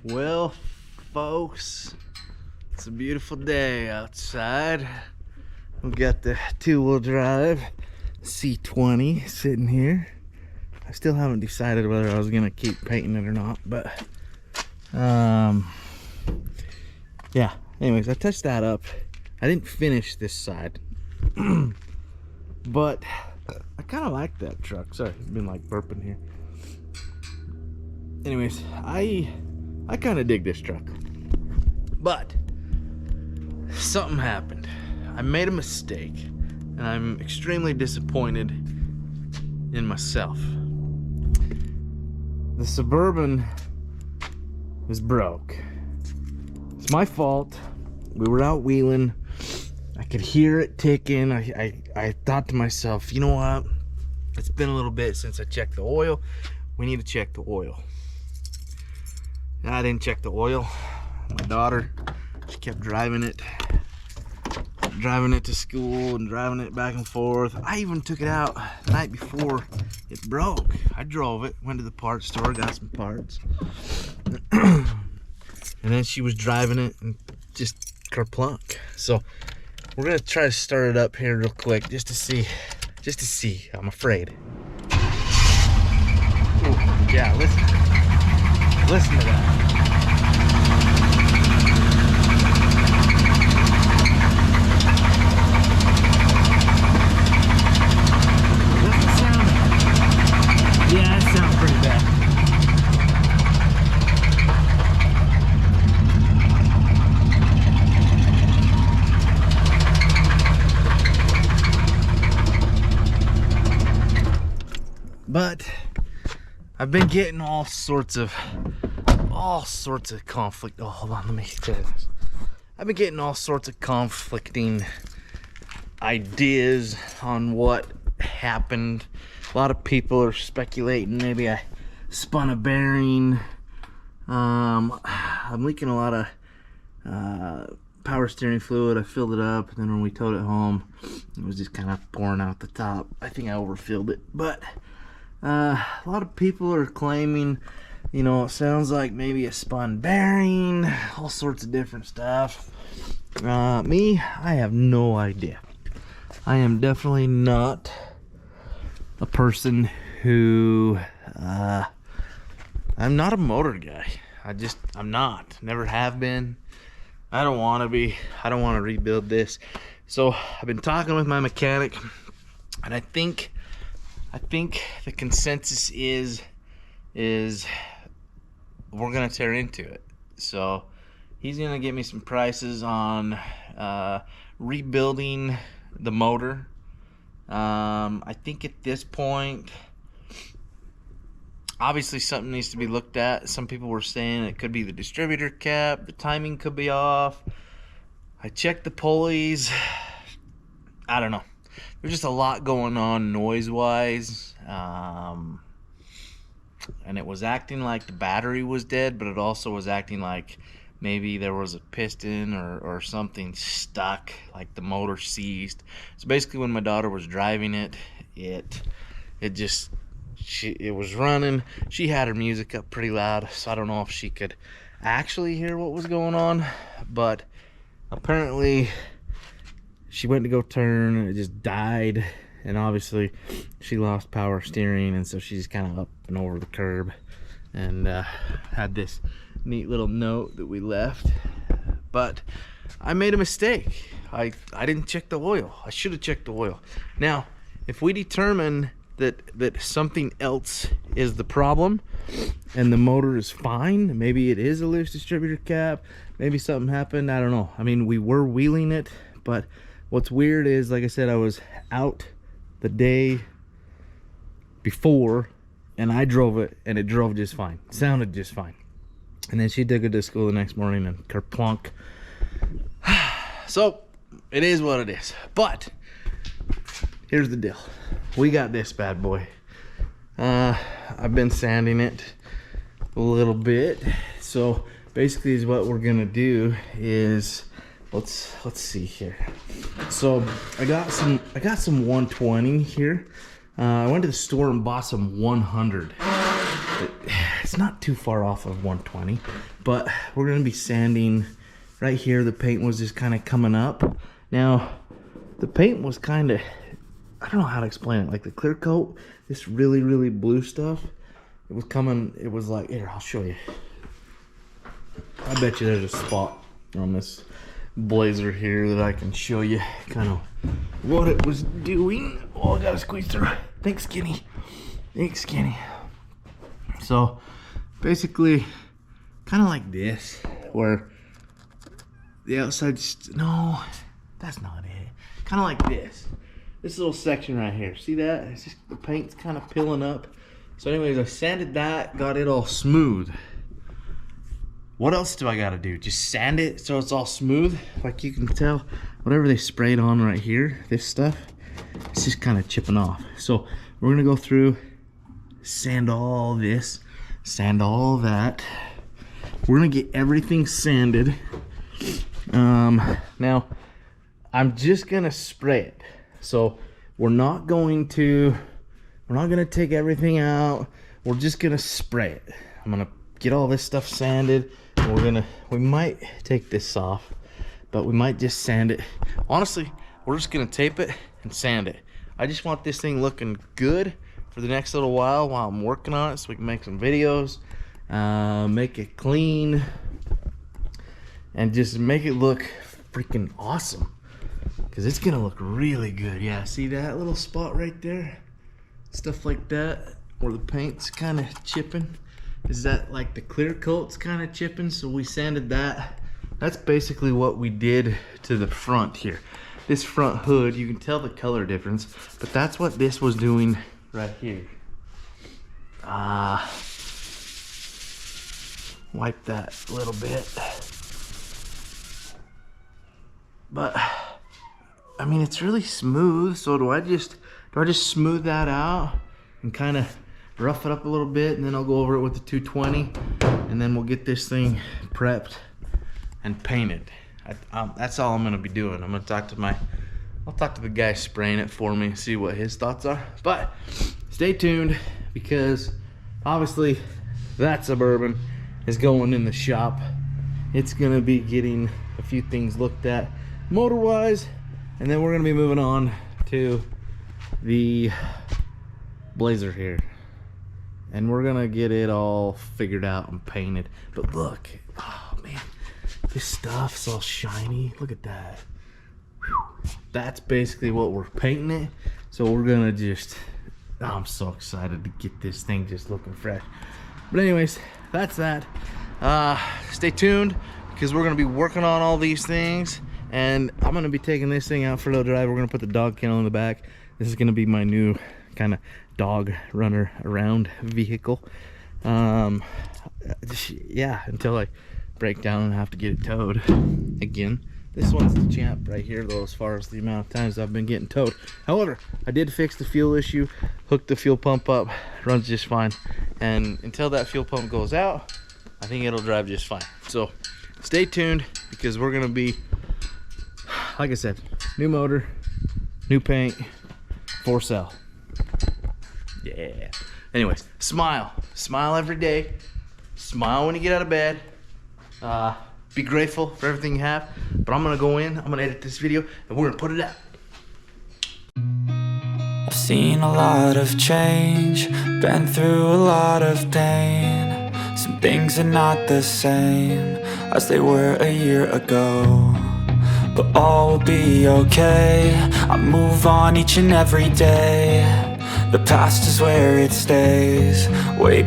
Well, folks, it's a beautiful day outside. We've got the two-wheel drive C20 sitting here. I still haven't decided whether I was gonna keep painting it or not, but yeah. Anyways, I touched that up. I didn't finish this side, but I kind of like that truck. Sorry, I've been like burping here. Anyways, I kind of dig this truck, but something happened. I made a mistake, and I'm extremely disappointed in myself. The Suburban is broke. It's my fault. We were out wheeling. I could hear it ticking. I thought to myself, you know what? It's been a little bit since I checked the oil. We need to check the oil. I didn't check the oil. My daughter, she kept driving it to school and driving it back and forth. I even took it out the night before it broke. I drove it, went to the parts store, got some parts. And then she was driving it and just kerplunk. So we're gonna try to start it up here real quick just to see. I'm afraid. Ooh, yeah, listen to that. Doesn't sound, yeah, it sounds pretty bad. But I've been getting all sorts of conflict. Oh, hold on, let me tell you this. I've been getting all sorts of conflicting ideas on what happened. A lot of people are speculating maybe I spun a bearing. I'm leaking a lot of power steering fluid. I filled it up, and then when we towed it home, it was just kind of pouring out the top. I think I overfilled it, but a lot of people are claiming, you know, it sounds like maybe a spun bearing, all sorts of different stuff. Me, I have no idea. I am definitely not a person who, I'm not a motor guy. I'm not. Never have been. I don't want to be. I don't want to rebuild this. So I've been talking with my mechanic, and I think the consensus is we're gonna tear into it. So he's gonna get me some prices on rebuilding the motor. I think at this point, obviously something needs to be looked at. Some people were saying it could be the distributor cap, the timing could be off. I checked the pulleys. I don't know. There's just a lot going on noise-wise, and it was acting like the battery was dead, but it also was acting like maybe there was a piston or something stuck, like the motor seized. So basically, when my daughter was driving it was running. She had her music up pretty loud, so I don't know if she could actually hear what was going on, but apparently she went to go turn and it just died, and obviously she lost power steering, and so she's kind of up and over the curb, and had this neat little note that we left. But I made a mistake. I didn't check the oil. I should have checked the oil. Now, if we determine that something else is the problem and the motor is fine, maybe it is a loose distributor cap, maybe something happened, I don't know. I mean, we were wheeling it, but what's weird is, like I said, I was out the day before and I drove it, and it drove just fine. It sounded just fine. And then she took it to school the next morning and kerplunk. So it is what it is. But here's the deal. We got this bad boy. I've been sanding it a little bit. So basically is what we're gonna do is, let's see here. So I got some 120 here. I went to the store and bought some 100. it's not too far off of 120, but we're gonna be sanding right here. The paint was just kind of coming up. Now, the paint was kind of, I don't know how to explain it, like the clear coat, this really, really blue stuff, it was coming, it was like, here, I'll show you. I bet you there's a spot on this blazer here that I can show you kind of what it was doing. Oh, I gotta squeeze through. Thanks, Skinny. Thanks, Skinny. So, basically, kind of like this, where the outside, no, that's not it. Kind of like this. This little section right here. See that? It's just the paint's kind of peeling up. So anyways, I sanded that, got it all smooth. What else do I gotta do? Just sand it so it's all smooth. Like you can tell, whatever they sprayed on right here, this stuff, it's just kind of chipping off. So we're gonna go through, sand all this, sand all that. We're gonna get everything sanded. Now, I'm just gonna spray it. So we're not gonna take everything out. We're just gonna spray it. I'm gonna get all this stuff sanded. We might take this off, but we might just sand it. Honestly, we're just gonna tape it and sand it. I just want this thing looking good for the next little while I'm working on it, so we can make some videos, make it clean, and just make it look freaking awesome. Because it's gonna look really good. Yeah, see that little spot right there? Stuff like that, where the paint's kind of chipping. Is that like the clear coat's kind of chipping? So we sanded that. That's basically what we did to the front here. This front hood, you can tell the color difference, but that's what this was doing right here. Wipe that a little bit. But I mean, it's really smooth. So do I just smooth that out and kind of rough it up a little bit, and then I'll go over it with the 220, and then we'll get this thing prepped and painted. That's all I'm gonna be doing. I'm gonna I'll talk to the guy spraying it for me, see what his thoughts are. But stay tuned, because obviously that Suburban is going in the shop. It's gonna be getting a few things looked at motor-wise, and then we're gonna be moving on to the Blazer here. And we're gonna get it all figured out and painted. But look, oh man, this stuff's all shiny. Look at that. Whew. That's basically what we're painting it. So we're gonna just, I'm so excited to get this thing just looking fresh. But anyways, that's that. Stay tuned, because we're gonna be working on all these things, and I'm gonna be taking this thing out for a little drive. We're gonna put the dog kennel in the back. This is gonna be my new kind of dog runner around vehicle. Yeah, until I break down and have to get it towed again. This one's the champ right here, though, as far as the amount of times I've been getting towed. However, I did fix the fuel issue, hooked the fuel pump up, runs just fine, and until that fuel pump goes out, I think it'll drive just fine. So stay tuned, because we're gonna be, like I said, new motor, new paint, for sale. Yeah. Anyways, smile every day. Smile when you get out of bed. Be grateful for everything you have. But I'm gonna go in, I'm gonna edit this video, and we're gonna put it out. I've seen a lot of change, been through a lot of pain. Some things are not the same as they were a year ago, but all will be okay. I move on each and every day. The past is where it stays, way